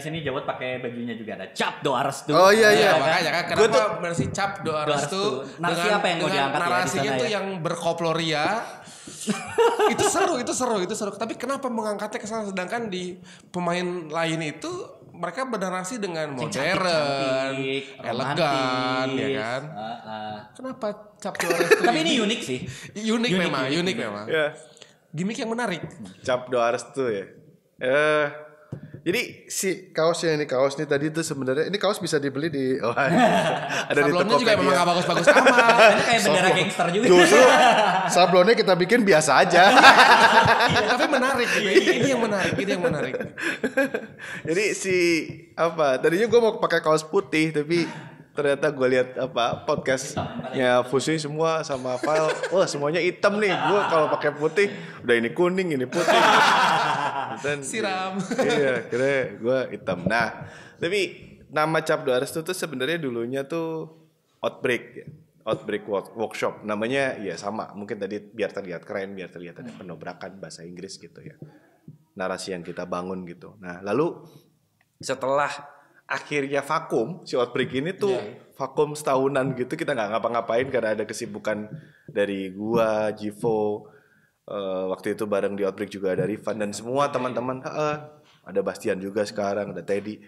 sini Jawat pakai bajunya juga ada Cap Doa Restu. Oh iya. Makanya kan kenapa versi Cap Doa Restu Narasi apa yang mau diangkat ya di narasinya sana tuh ya? yang berkoploria. itu seru. Tapi kenapa mengangkatnya ke sana sedangkan di pemain lain itu mereka bernarasi dengan modern, Cantik-cantik, elegan, romantis. ya kan? Kenapa Cap Doa Restu? Tapi ini unik sih. unik memang. Ya. Gimik yang menarik. Cap Doa Restu ya. Jadi si kaos nih tadi tuh sebenarnya ini kaos bisa dibeli di ada di Sablonnya juga memang Tokopedia. gak bagus-bagus amat. Ini kayak bendera gangster juga. Justru sablonnya kita bikin biasa aja. Tapi menarik gitu. Ini yang menarik. Jadi tadinya gue mau pakai kaos putih tapi ternyata gue lihat podcastnya Fusi semua sama File, wah semuanya hitam nih. Gue kalau pakai putih udah ini kuning ini putih. Dan, Siram. Iya, kira gue hitam. Nah, tapi nama Cap Doa Restu tuh sebenarnya dulunya tuh Outbreak ya. Outbreak Workshop. Namanya ya sama, mungkin tadi biar terlihat keren, biar terlihat ada penobrakan bahasa Inggris gitu ya. Narasi yang kita bangun gitu. Nah, lalu setelah akhirnya vakum, si Outbreak ini tuh vakum setahunan gitu, kita nggak ngapa-ngapain karena ada kesibukan dari gua, Jivo, waktu itu bareng di Outbreak juga ada Rifan dan semua teman-teman, ada Bastian juga sekarang, ada Teddy.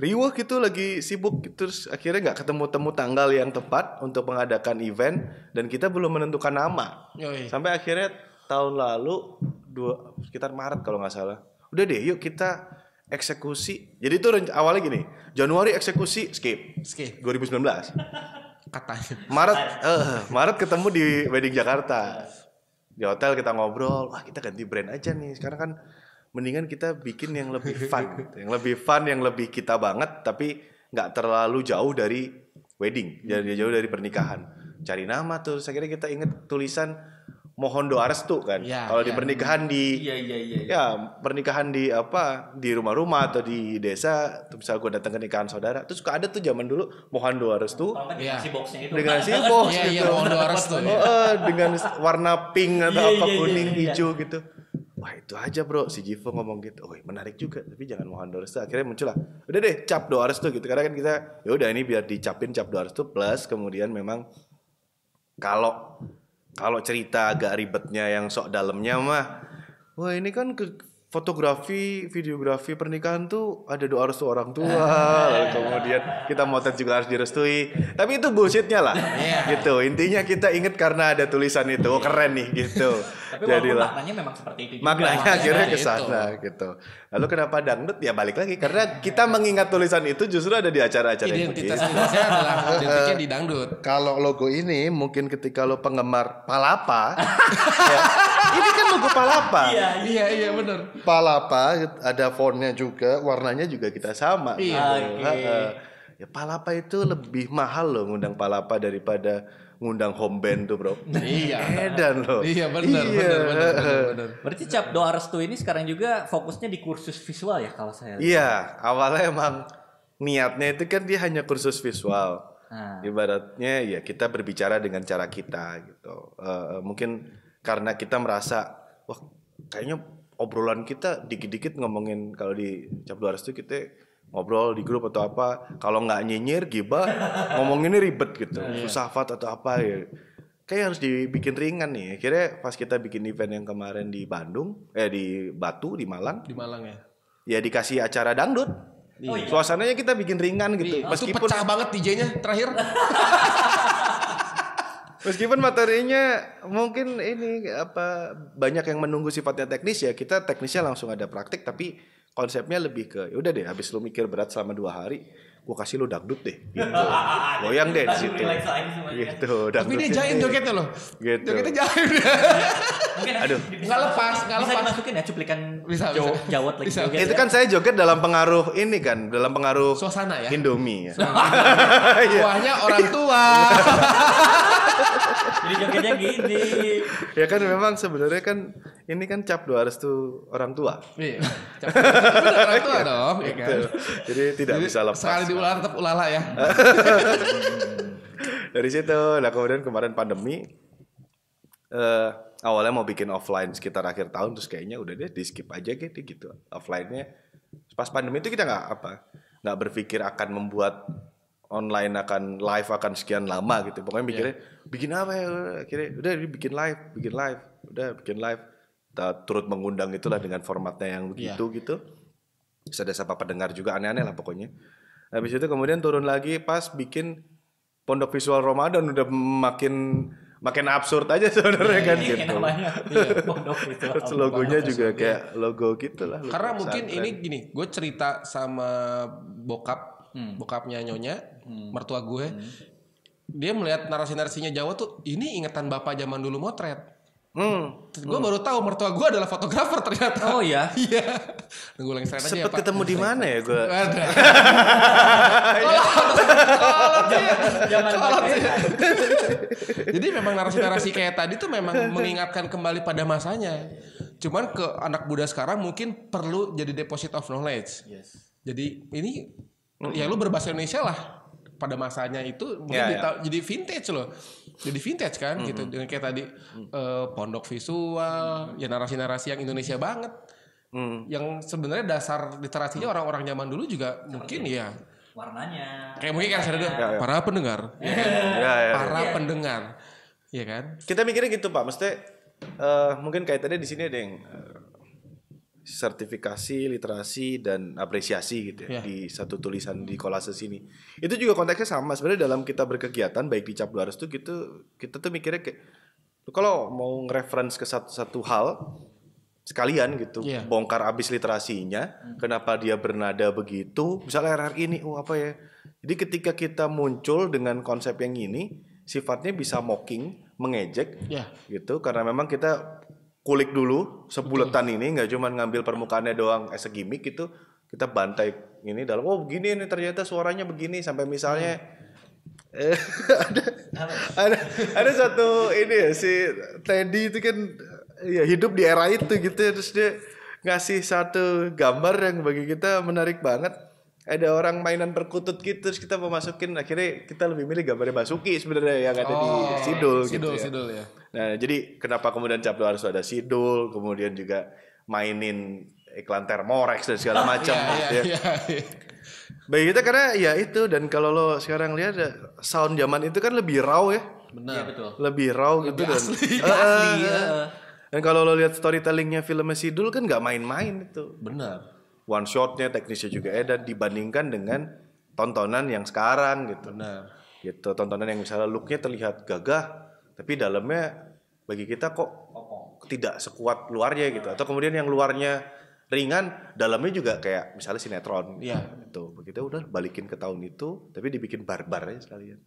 Riwah gitu lagi sibuk gitu, terus akhirnya nggak ketemu tanggal yang tepat untuk mengadakan event dan kita belum menentukan nama. Sampai akhirnya tahun lalu sekitar Maret kalau nggak salah, udah deh yuk kita eksekusi. Jadi itu awalnya gini, Januari eksekusi skip 2019. Katanya. Maret ketemu di Wedding Jakarta. Di hotel kita ngobrol, wah kita ganti brand aja nih. Sekarang kan mendingan kita bikin yang lebih fun, yang lebih kita banget, tapi nggak terlalu jauh dari wedding, jauh dari pernikahan. Cari nama tuh, akhirnya kita inget tulisan mohon doa restu kan. Kalau di pernikahan pernikahan di rumah-rumah atau di desa, tuh misal gue datang ke nikahan saudara, terus suka ada tuh zaman dulu mohon doa restu. Dengan si boxnya itu. Dengan si box gitu. mohon doa restu. Dengan warna pink atau kuning hijau gitu. Wah itu aja bro, si Jivo ngomong gitu. Oh menarik juga, tapi jangan mohon doa restu. Akhirnya muncul lah, udah deh Cap Doa Restu gitu. Karena kan kita ya udah ini biar dicapin Cap Doa Restu plus kemudian memang kalau cerita agak ribetnya yang sok dalamnya mah, wah ini kan fotografi, videografi pernikahan tuh ada doa restu orang tua, lalu kemudian kita motret juga harus direstui. Tapi itu bullshitnya lah, gitu. Intinya kita inget karena ada tulisan itu, oh, keren nih gitu. Tapi walaupun maknanya memang seperti itu juga. Maknanya akhirnya ke sana gitu. Lalu kenapa dangdut? Ya balik lagi karena kita mengingat tulisan itu justru ada di acara-acara yang Identitas begitu. Indonesia adalah identiknya di dangdut. Kalau logo ini mungkin ketika lo penggemar Palapa, ya, ini kan logo Palapa. Iya benar. Palapa ada fontnya juga, warnanya juga kita sama. Ya Palapa itu lebih mahal loh ngundang Palapa daripada ngundang home band tuh bro. Iya. Edan loh. Iya benar. Berarti Cap Doa Restu ini sekarang juga fokusnya di kursus visual ya kalau saya lihat. Iya, awalnya emang niatnya itu kan dia hanya kursus visual. Ibaratnya ya kita berbicara dengan cara kita gitu. Mungkin karena kita merasa wah kayaknya obrolan kita dikit-dikit ngomongin kalau di Cap Doa Restu kita ngobrol di grup atau apa, kalau nggak nyinyir gibah ngomonginnya ribet gitu, filsafat atau apa ya. Kayak harus dibikin ringan nih. Akhirnya pas kita bikin event yang kemarin di Bandung, di Batu, di Malang. Di Malang ya. Ya dikasih acara dangdut. Suasananya kita bikin ringan gitu. Meskipun pecah banget DJ-nya terakhir. Meskipun materinya mungkin ini banyak yang menunggu sifatnya teknis ya, kita teknisnya langsung ada praktik tapi konsepnya lebih ke udah deh habis lu mikir berat selama 2 hari gua kasih lu dangdut deh gitu. Goyang deh di situ. Gitu, tapi dia jaim jogetnya loh. Gitu. Jogetnya jaim. Mungkin Nggak lepas. Bisa dimasukin ya cuplikan Jawat lagi joget. Itu kan saya joget dalam pengaruh ini kan, dalam pengaruh suasana ya. Indomie ya. Tuanya orang tua. Jadi jogetnya gini. Ya kan memang sebenarnya kan ini kan Cap Doa Restu orang tua. Iya. Orang tua dong, ya kan. Jadi tidak bisa lepas. Sekali diulang tetap ulala ya. Dari situ, nah kemudian kemarin pandemi, awalnya mau bikin offline sekitar akhir tahun, terus kayaknya udah deh di skip aja gitu. Offline-nya Pas pandemi itu kita nggak berpikir akan membuat online akan live akan sekian lama gitu. Pokoknya mikirnya bikin apa ya? Akhirnya udah bikin live, udah bikin live. Kita turut mengundang itulah dengan formatnya yang begitu gitu. Terus ada sapa pendengar juga aneh-aneh lah pokoknya. Habis itu kemudian turun lagi pas bikin Pondok Visual Ramadan udah makin absurd aja sebenarnya kan Ini gitu. namanya Pondok Visual. Terus logonya juga kayak logo gitu lah. Karena mungkin ini gini, gue cerita sama bokapnya Nyonya, mertua gue. Dia melihat narasi-narasinya Jawa tuh, ini ingatan bapak zaman dulu motret. Gue baru tahu mertua gue adalah fotografer ternyata. Oh ya. Iya. Nunggu lagi aja ya Sempet Pak. ketemu di mana ya gue? Ada. Zaman Jadi memang narasi-narasi kayak tadi tuh memang mengingatkan kembali pada masanya. Cuman ke anak muda sekarang mungkin perlu jadi deposit of knowledge. Yes. Jadi ini ya lu berbahasa Indonesia lah pada masanya itu mungkin jadi vintage loh. Jadi vintage kan gitu. Dengan kayak tadi pondok visual, ya narasi-narasi yang Indonesia banget. Yang sebenarnya dasar literasinya orang-orang zaman dulu juga mungkin ya warnanya. kayak mungkin kan saya para pendengar. Para pendengar. Iya kan? Kita mikirnya gitu Pak, maksudnya mungkin kaitannya di sini ada yang sertifikasi, literasi dan apresiasi gitu ya di satu tulisan di kolase sini. Itu juga konteksnya sama sebenarnya dalam kita berkegiatan baik di Cap 200 tuh gitu kita tuh mikirnya kayak kalau mau nge-reference ke satu hal sekalian gitu bongkar abis literasinya, kenapa dia bernada begitu, misalnya RRI ini apa ya. Jadi ketika kita muncul dengan konsep yang ini sifatnya bisa mocking, mengejek gitu karena memang kita kulik dulu sebuletan ini nggak cuma ngambil permukaannya doang as a gimmick gitu kita bantai ini dalam begini nih ternyata suaranya begini sampai misalnya ada satu ini ya si Teddy itu kan ya hidup di era itu gitu ya, terus dia ngasih satu gambar yang bagi kita menarik banget. Ada orang mainan perkutut gitu terus kita mau masukin akhirnya kita lebih milih gambarnya Basuki sebenarnya yang ada di Sidul gitu ya. Sidul ya. Nah, jadi kenapa kemudian Cap 200 ada Sidul, kemudian juga mainin iklan Thermorex dan segala macam gitu ya. Bagi kita karena ya itu dan kalau lo sekarang lihat sound zaman itu kan lebih raw ya. Benar. Iya betul. Lebih raw gitu dan Asli. Dan kalau lo lihat storytellingnya filmnya Sidul kan nggak main-main itu. Benar. One shotnya teknisnya juga edan dibandingkan dengan tontonan yang sekarang gitu. Benar. Gitu tontonan yang misalnya looknya terlihat gagah tapi dalamnya bagi kita kok tidak sekuat luarnya gitu atau kemudian yang luarnya ringan dalamnya juga kayak misalnya sinetron gitu. Begitu udah balikin ke tahun itu tapi dibikin barbar aja sekalian.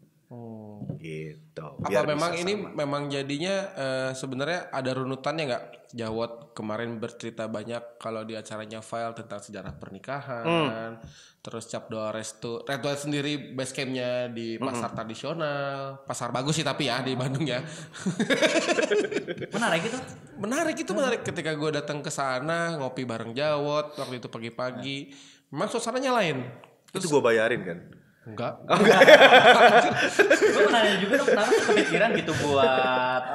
Gitu. Apa memang ini memang jadinya sebenarnya ada runutannya nggak? Jawot kemarin bercerita banyak kalau di acaranya File tentang sejarah pernikahan. Terus Cap 200 Red White sendiri base campnya di pasar tradisional, pasar bagus sih tapi ya di Bandung ya. Menarik itu menarik ketika gue datang ke sana ngopi bareng Jawot waktu itu pagi-pagi. Memang suasananya lain. Itu gue bayarin kan. Enggak. Gue nanya juga dong kenapa kepikiran gitu buat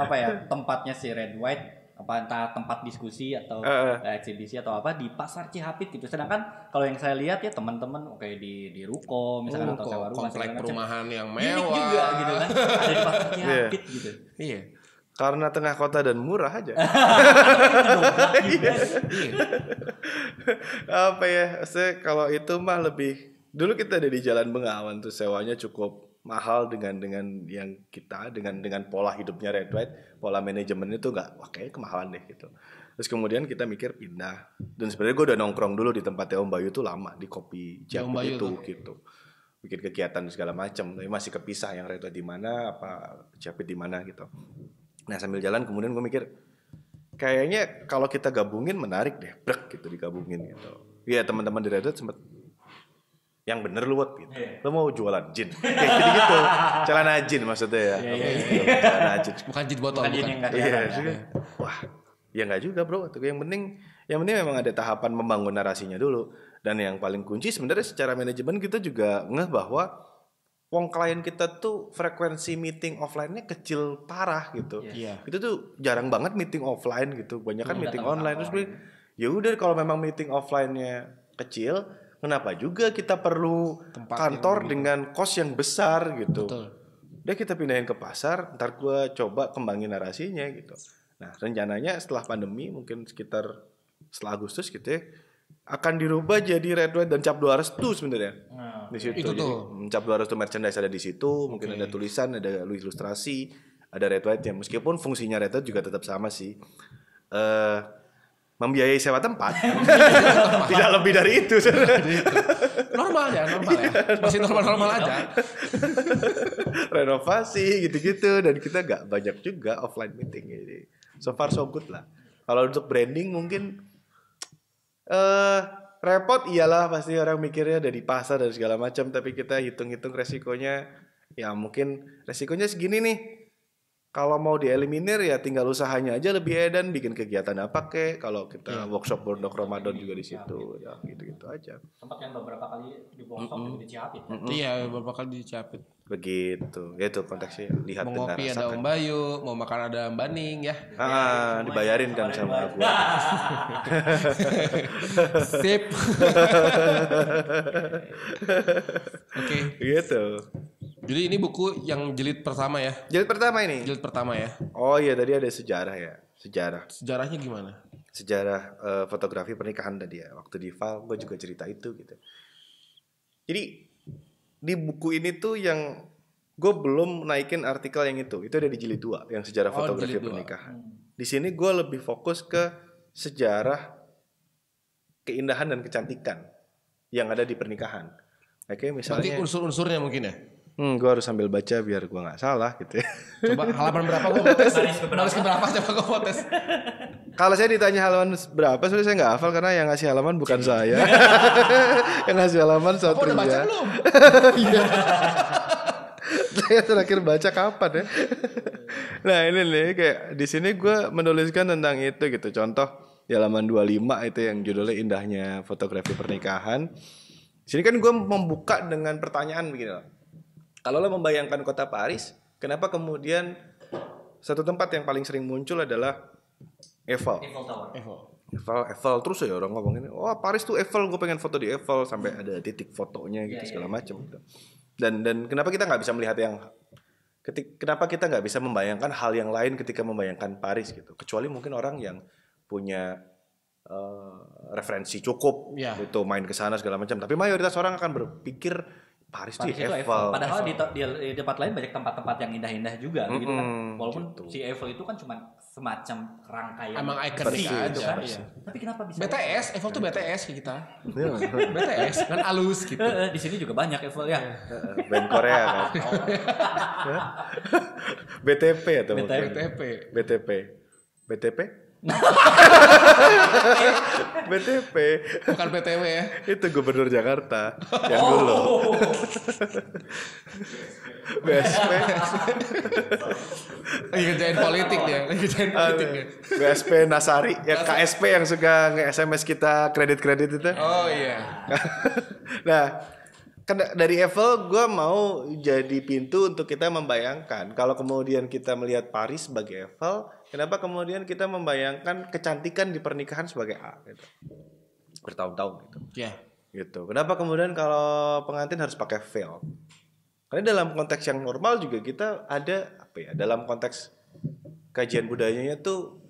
apa ya tempatnya si Red White apa entah tempat diskusi atau eksibisi atau apa di pasar Cihapit gitu. Sedangkan kalau yang saya lihat ya teman-teman kayak di Ruko misalkan atau sewa rumah komplek perumahan yang Gimik mewah juga gitu kan ada di pasar Cihapit gitu. Iya. Karena tengah kota dan murah aja. Apa ya? Kalau itu mah lebih dulu kita ada di Jalan Bengawan tuh sewanya cukup mahal dengan yang kita dengan pola hidupnya Red White, pola manajemennya tuh nggak kayaknya kemahalan deh gitu. Terus kemudian kita mikir pindah dan sebenarnya gue udah nongkrong dulu di tempatnya Om Bayu tuh lama di kopi Cihapit itu gitu. Bikin kegiatan segala macam, tapi masih kepisah yang Red White di mana apa Cihapit di mana gitu. Nah sambil jalan kemudian gue mikir kayaknya kalau kita gabungin menarik deh, brek gitu digabungin gitu. Iya teman-teman di Red White sempet yang bener lu gitu. Lu mau jualan jin. Kayak gitu. Celana jin maksudnya ya. Celana jin. Bukan jin botol bukan. Wah, ya enggak juga, Bro. Yang penting memang ada tahapan membangun narasinya dulu. Dan yang paling kunci sebenarnya secara manajemen kita juga ngeh bahwa wong klien kita tuh frekuensi meeting offline-nya kecil parah gitu. Itu tuh jarang banget meeting offline gitu. Banyak kan meeting online terus ya udah kalau memang meeting offline-nya kecil, kenapa juga kita perlu kantor dengan kos yang besar gitu. Betul. Udah kita pindahin ke pasar, ntar gue coba kembangin narasinya gitu. Nah rencananya setelah pandemi mungkin sekitar setelah Agustus gitu ya, akan dirubah jadi Red White dan Cap 200 tuh sebenarnya. Di situ. Itu Jadi, tuh. Cap 200 tuh merchandise ada di situ, mungkin ada tulisan, ada ilustrasi, ada Red White ya. Meskipun fungsinya Red White juga tetap sama sih. Membiayai sewa tempat. Tidak lebih dari itu. Normal ya. Masih normal aja. Renovasi gitu-gitu dan kita gak banyak juga offline meeting. Jadi so far so good lah. Kalau untuk branding mungkin repot iyalah, pasti orang mikirnya dari pasar dan segala macam, tapi kita hitung-hitung resikonya. Ya mungkin resikonya segini nih. Kalau mau dieliminir ya tinggal usahanya aja lebih edan, bikin kegiatan apa kek. Kalau kita workshop Bondok Ramadan juga di situ, ya gitu-gitu aja. Tempat yang beberapa kali di workshop di Cihapit. Iya, beberapa kali di Cihapit. Begitu, ya itu konteksnya lihat Mau dan ngopi ada rasakan. Om Bayu, mau makan ada Mbak Ning ya. Dibayarin kan sama gua. Sip. Oke. Gitu. Jadi ini buku yang jilid pertama ya. Jilid pertama ini. Jilid pertama ya. Oh iya, tadi ada sejarah ya. Sejarahnya gimana? Sejarah fotografi pernikahan tadi ya. Waktu di file gue juga cerita itu gitu. Jadi di buku ini tuh yang gue belum naikin artikel yang itu ada di jilid 2 yang sejarah fotografi jilid 2. pernikahan. Di sini gue lebih fokus ke sejarah keindahan dan kecantikan yang ada di pernikahan. Oke, misalnya. Berarti unsur-unsurnya mungkin ya. Gue harus sambil baca biar gue nggak salah gitu ya. Coba halaman berapa gue mau tes? Baris keberapa coba gue mau tes? Kalau saya ditanya halaman berapa, sebenarnya saya nggak hafal karena yang ngasih halaman bukan saya. Yang ngasih halaman Satria. Kamu udah baca belum? Iya. Saya terakhir baca kapan ya? Nah ini nih kayak di sini gue menuliskan tentang itu gitu. Contoh di halaman 25 itu yang judulnya indahnya fotografi pernikahan. Di sini kan gue membuka dengan pertanyaan begini loh. Kalau lo membayangkan kota Paris, kenapa kemudian satu tempat yang paling sering muncul adalah Eiffel Tower. Eiffel terus ya orang ngomongin, wah Paris tuh Eiffel, gue pengen foto di Eiffel sampai ada titik fotonya gitu segala macam. Dan kenapa kita nggak bisa melihat kenapa kita nggak bisa membayangkan hal yang lain ketika membayangkan Paris gitu? Kecuali mungkin orang yang punya referensi cukup itu main ke sana segala macam. Tapi mayoritas orang akan berpikir Paris itu Eiffel. Padahal di tempat lain banyak tempat-tempat yang indah-indah juga gitu kan. Walaupun gitu. Si Eiffel itu kan cuma semacam rangkaian emang ikonik aja. Iya. Tapi kenapa bisa BTS, Eiffel tuh BTS kayak kita. BTS kan halus gitu. Di sini juga banyak Eiffel ya. Band Korea kan. BTP atau BTP? BTP. Bukan PTW ya. Itu Gubernur Jakarta yang dulu. BSP. Lagi kerjain politik dia. BSP Nasari, ya KSP yang suka nge-SMS kita kredit-kredit itu. Oh iya. Nah, dari Eiffel gue mau jadi pintu untuk kita membayangkan kalau kemudian kita melihat Paris sebagai Eiffel, kenapa kemudian kita membayangkan kecantikan di pernikahan sebagai A gitu. Bertahun-tahun gitu. Iya. Gitu. Kenapa kemudian kalau pengantin harus pakai veil? Karena dalam konteks yang normal juga kita ada dalam konteks kajian budayanya tuh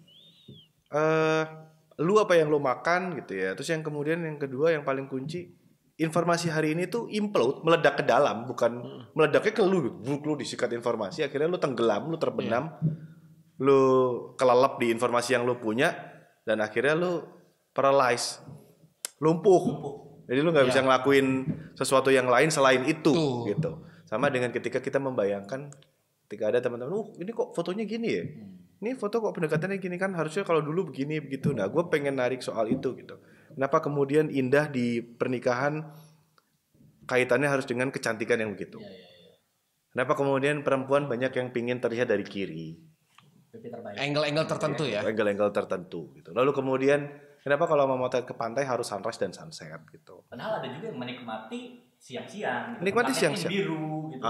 lu apa yang lu makan gitu ya. Terus yang kemudian yang kedua yang paling kunci, informasi hari ini tuh implode, meledak ke dalam, bukan meledaknya ke lu disikat informasi, akhirnya lu tenggelam, lu terbenam, lu kelelep di informasi yang lu punya, dan akhirnya lu paralyzed, lumpuh. Jadi lu nggak bisa ngelakuin sesuatu yang lain selain itu, gitu. Sama dengan ketika kita membayangkan, ketika ada teman-teman, ini kok fotonya gini ya, ini foto kok pendekatannya gini kan, harusnya kalau dulu begini begitu. Nah, gue pengen narik soal itu gitu. Kenapa kemudian indah di pernikahan kaitannya harus dengan kecantikan yang begitu? Kenapa kemudian perempuan banyak yang pingin terlihat dari kiri? Angle-angle tertentu ya? Angle-angle tertentu gitu. Lalu kemudian kenapa kalau mau motret ke pantai harus sunrise dan sunset gitu? Padahal ada juga yang menikmati siang-siang. Menikmati siang-siang. Biru gitu.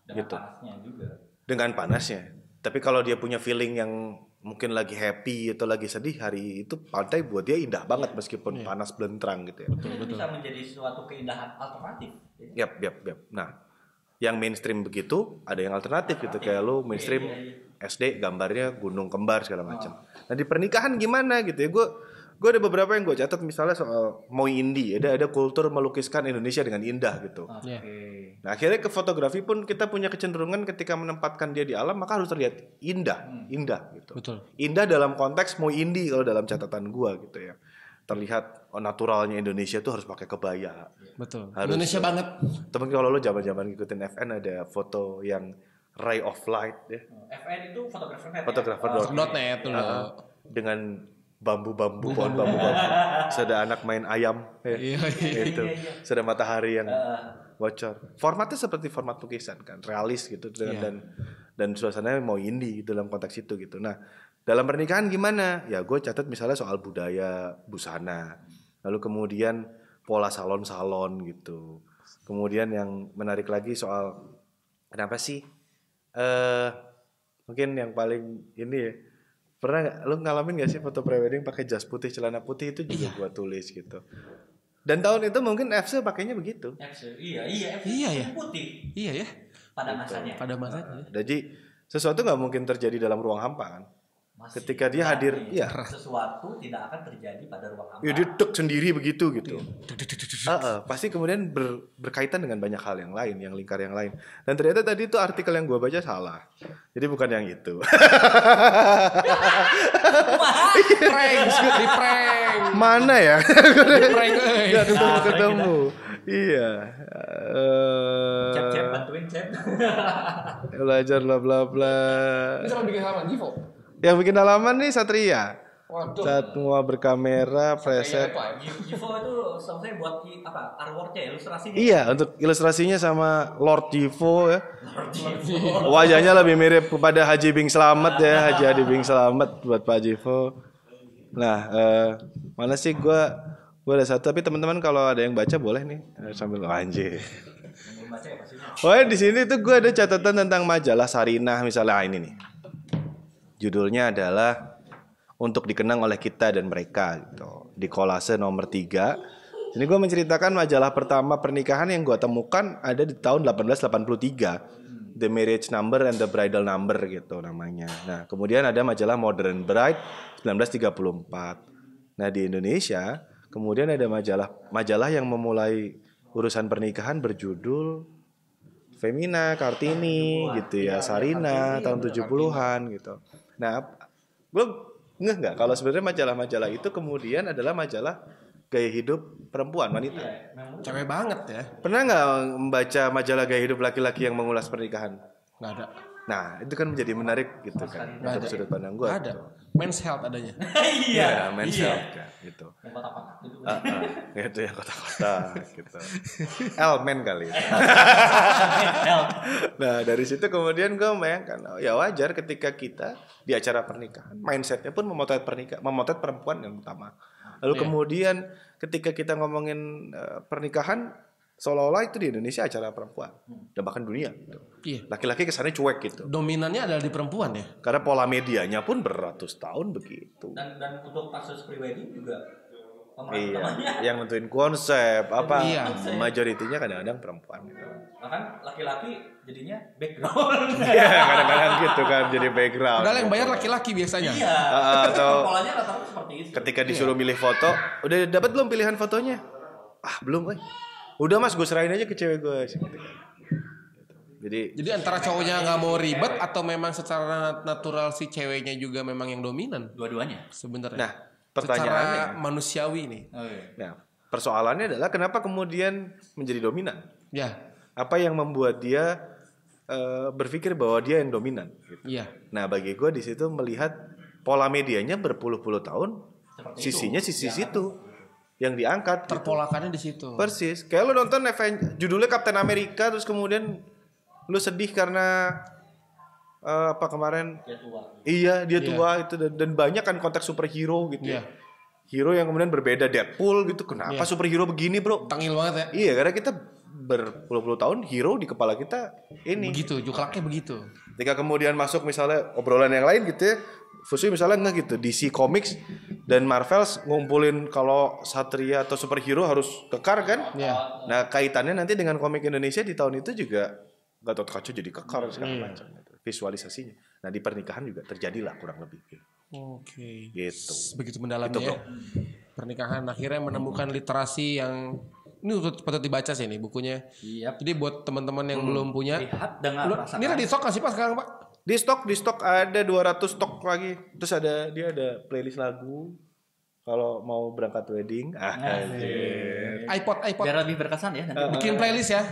Dengan panasnya juga. Dengan panasnya. Tapi kalau dia punya feeling yang mungkin lagi happy atau lagi sedih, hari itu pantai buat dia indah banget meskipun panas belentrang gitu ya. Itu bisa menjadi suatu keindahan alternatif. Yap. Nah, yang mainstream begitu, ada yang alternatif gitu, kayak lu mainstream SD gambarnya gunung kembar segala macam. Nah di pernikahan gimana gitu ya? Gue ada beberapa yang gue catat, misalnya soal Moi Indie, ada kultur melukiskan Indonesia dengan indah gitu. Nah akhirnya ke fotografi pun kita punya kecenderungan ketika menempatkan dia di alam maka harus terlihat indah gitu. Betul. Indah dalam konteks Moi Indie kalau dalam catatan gue gitu ya. Terlihat naturalnya Indonesia tuh harus pakai kebaya. Betul. Harus, Indonesia banget. Temen kalau lo zaman-zaman ngikutin FN ada foto yang Ray of Light ya. FN itu fotografer. Fotografer.net tuh loh. Dengan bambu-bambu, pohon bambu-bambu. Sudah anak main ayam ya. Itu. Sudah matahari yang bocor. Formatnya seperti format lukisan kan, realis gitu dan suasananya mau indie dalam konteks itu gitu. Nah, dalam pernikahan gimana? Ya gue catat misalnya soal budaya busana. Lalu kemudian pola salon-salon gitu. Kemudian yang menarik lagi soal kenapa sih mungkin yang paling ini ya. Pernah gak, lu ngalamin gak sih foto prewedding pakai jas putih, celana putih itu juga gua tulis gitu. Dan tahun itu mungkin FC pakainya begitu. Iya ya. Putih. Iya ya. Pada masanya. Jadi sesuatu nggak mungkin terjadi dalam ruang hampa kan. Ketika dia hadir, ya. Sesuatu tidak akan terjadi pada ruang hampa. Ya dia tek sendiri begitu gitu. Pasti kemudian berkaitan dengan banyak hal yang lain, yang lingkar yang lain. Dan ternyata tadi itu artikel yang gue baca salah. Jadi bukan yang itu. Di prank. Mana ya? Di prank. Gak ketemu. Iya. Cep bantuin cep. Belajar bla bla bla. Bisa bikin halaman Givo. Yang bikin halaman nih Satria. Waduh. Semua berkamera, preset. Givo itu saya buat artworknya, ilustrasinya. Iya, untuk ilustrasinya sama Lord Givo ya. Wajahnya lebih mirip kepada Haji Bing Slamet ya, Haji Adi Bing Slamet buat Pak Givo. Nah, mana sih gue ada satu, tapi teman-teman kalau ada yang baca boleh nih sambil anjir. Oh ya, di sini tuh gue ada catatan tentang majalah Sarinah misalnya ini nih. Judulnya adalah Untuk Dikenang Oleh Kita dan Mereka gitu. Di kolase nomor 3. Ini gue menceritakan majalah pertama pernikahan yang gue temukan ada di tahun 1883. The Marriage Number and the Bridal Number gitu namanya. Nah, kemudian ada majalah Modern Bride 1934. Nah, di Indonesia kemudian ada majalah yang memulai urusan pernikahan berjudul Femina, Kartini gitu ya, Sarina tahun 70-an gitu. Nah, gue nggak kalau sebenarnya majalah-majalah itu kemudian adalah majalah gaya hidup perempuan, wanita. Cewek banget ya. Pernah nggak membaca majalah gaya hidup laki-laki yang mengulas pernikahan? Nggak ada. Nah, itu kan menjadi menarik gitu kan. Dari sudut pandang gue. Ada. Men's Health adanya. Iya. Men's Health kan, gitu. Yang kotak-kotak gitu. Itu yang kotak-kotak gitu. Elmen kali. Nah, dari situ kemudian gue membayangkan, ya wajar ketika kita di acara pernikahan, mindsetnya pun memotret perempuan yang utama. Lalu kemudian ketika kita ngomongin pernikahan, seolah-olah itu di Indonesia acara perempuan dan bahkan dunia gitu. Iya. Laki-laki kesannya cuek gitu. Dominannya adalah di perempuan ya. Karena pola medianya pun beratus tahun begitu. Dan untuk kasus prewedding juga Iya, yang nentuin konsep majoritinya kadang-kadang perempuan gitu. Bahkan laki-laki jadinya background. Iya, kadang-kadang gitu kan jadi background. Padahal yang bayar laki-laki biasanya. Iya. Atau polanya rata-rata seperti itu. ketika disuruh milih foto, udah dapat belum pilihan fotonya? Belum, Udah mas, gue serahin aja ke cewek gue. Jadi antara cowoknya nggak mau ribet atau memang secara natural si ceweknya juga memang yang dominan? Dua-duanya Sebenarnya. Nah, pertanyaannya secara manusiawi nih. Nah, persoalannya adalah kenapa kemudian menjadi dominan? Ya. Apa yang membuat dia berpikir bahwa dia yang dominan? Gitu. Iya. Nah, bagi gue di situ melihat pola medianya berpuluh-puluh tahun, sisinya sisi situ yang diangkat. Terpolakannya di situ. Persis. Kayak lu nonton judulnya Captain America terus kemudian lu sedih karena kemarin? Dia tua. Iya, dia tua itu dan banyak kan konteks superhero gitu. Iya. Hero yang kemudian berbeda, Deadpool gitu. Kenapa superhero begini, Bro? Tangil banget ya. Iya, karena kita berpuluh-puluh tahun hero di kepala kita ini. Begitu, juklaknya begitu. Ketika kemudian masuk misalnya obrolan yang lain gitu ya, Fusui misalnya nggak gitu, DC Comics dan Marvel ngumpulin kalau Satria atau superhero harus kekar kan? Iya. Nah kaitannya nanti dengan komik Indonesia di tahun itu juga Gatot-Kaca jadi kekar segala macam gitu. Visualisasinya. Nah di pernikahan juga terjadilah kurang lebih. Oke. Gitu. Begitu mendalamnya Gitu, ya. Pernikahan akhirnya menemukan literasi yang ini patut dibaca sih nih bukunya. Yap. Jadi buat teman-teman yang belum punya, Lihat dengan rasakan. ini ada di stok nggak sih Pak sekarang Pak? Di stok ada 200 stok lagi. Terus dia ada playlist lagu. Kalau mau berangkat wedding, iPod. Biar lebih berkesan ya nanti. Bikin playlist ya.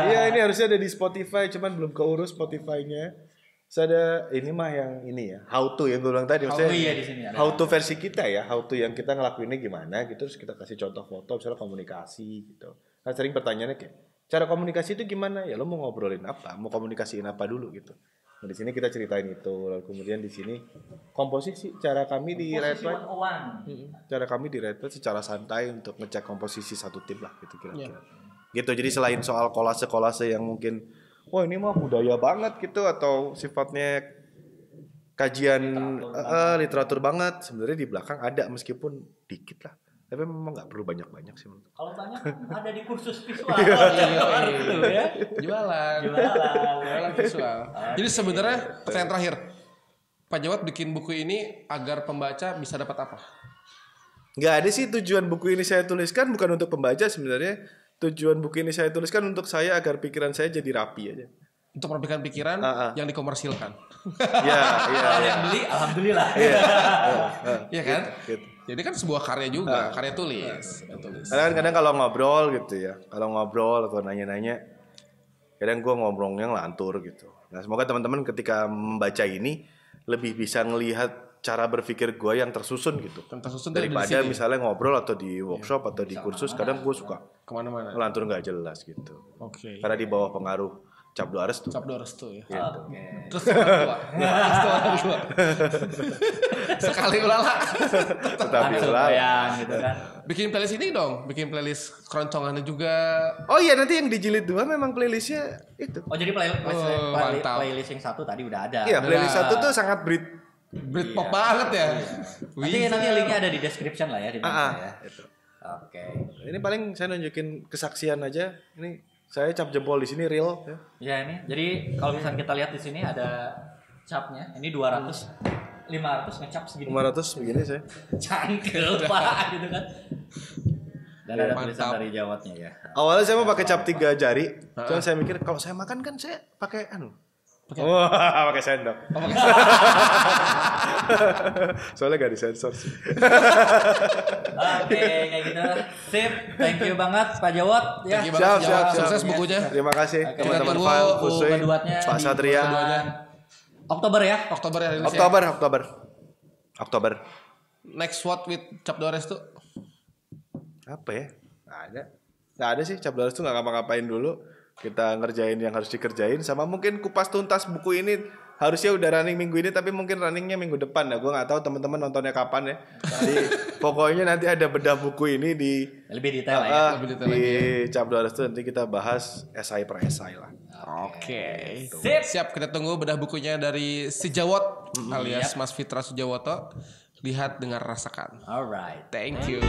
Iya ini harusnya ada di Spotify, cuman belum keurus Spotify-nya. Terus ada ini mah yang ini ya, how to yang gue bilang tadi, maksudnya iya di sini ada. how to versi kita ya, how to yang kita ngelakuinnya gimana gitu, terus kita kasih contoh foto, misalnya komunikasi gitu. Kan sering pertanyaannya kayak, cara komunikasi itu gimana? Ya lo mau ngobrolin apa? Mau komunikasiin apa dulu gitu. Nah, di sini kita ceritain itu, lalu kemudian di sini komposisi, cara kami di Red Light, cara kami di Red Light secara santai untuk ngecek komposisi satu tim lah gitu kira-kira. Gitu, jadi selain soal kolase-kolase yang mungkin wah ini mah budaya banget gitu atau sifatnya kajian literatur banget, sebenarnya di belakang ada meskipun dikit lah, tapi memang nggak perlu banyak-banyak sih. Kalau banyak ada di kursus visual. Ya. Jualan visual. Jadi sebenarnya pertanyaan terakhir, Pak Jawad bikin buku ini agar pembaca bisa dapat apa? Nggak ada sih tujuan buku ini saya tuliskan bukan untuk pembaca sebenarnya. Tujuan buku ini saya tuliskan untuk saya agar pikiran saya jadi rapi aja. Untuk merapikan pikiran yang dikomersilkan. Kalau yang beli, alhamdulillah. Iya kan? Gitu. Jadi kan sebuah karya juga, karya tulis. Kadang-kadang kalau ngobrol gitu ya, kalau ngobrol atau nanya-nanya, kadang gue ngobrolnya ngelantur gitu. Nah semoga teman-teman ketika membaca ini lebih bisa ngelihat cara berpikir gue yang tersusun gitu. Daripada misalnya ngobrol atau di workshop atau di kursus, kadang gue suka kemana-mana. ngelantur nggak jelas gitu. Oke. Karena di bawah pengaruh Cap Dua Restu. Ya. Gitu. Terus orang tua. Sekali ulala. Tetapi Bayang gitu kan. Bikin playlist ini dong, bikin playlist keroncongannya juga. Oh iya nanti yang di jilid 2 memang playlistnya itu. Oh jadi playlist yang satu tadi udah ada. Iya playlist 1 tuh sangat Britpop banget ya. Nanti linknya ada di description lah ya di bawah ya. Itu. Oke. Ini paling saya nunjukin kesaksian aja. Ini saya cap jempol di sini real. Ya ini. Jadi kalau misalnya kita lihat di sini ada capnya. Ini 500 ngecap segini. 500 begini saya. Cangkel pak gitu kan. Dan ada tulisan dari Jawadnya ya. Awalnya saya mau pakai cap 3 jari. Cuma saya mikir kalau saya makan kan saya pakai pakai sendok. Soalnya gak disensor sih. Oke, kayak gitu. Sip. Thank you banget Pak Jawad ya. Siap. Sukses bukunya. Terima kasih teman-teman tunggu file buku Fusui, keduanya Pak di Satria. Oktober ya. Oktober ya rilisnya. Oktober. Next what with Cap Dua Restu? Apa ya? Nggak ada sih. Cap Dua Restu nggak ngapa-ngapain dulu. Kita ngerjain yang harus dikerjain. Sama mungkin kupas tuntas buku ini. Harusnya udah running minggu ini, tapi mungkin runningnya minggu depan. Nah, gue nggak tahu teman-teman nontonnya kapan ya. Jadi pokoknya nanti ada bedah buku ini di lebih detail ya. Di Cap Dua Restu nanti kita bahas esai per esai lah. Oke. Sip. Siap, kita tunggu bedah bukunya dari si Jawad alias Mas Fitra Sujawoto. Lihat, dengar, rasakan. Alright. Thank you.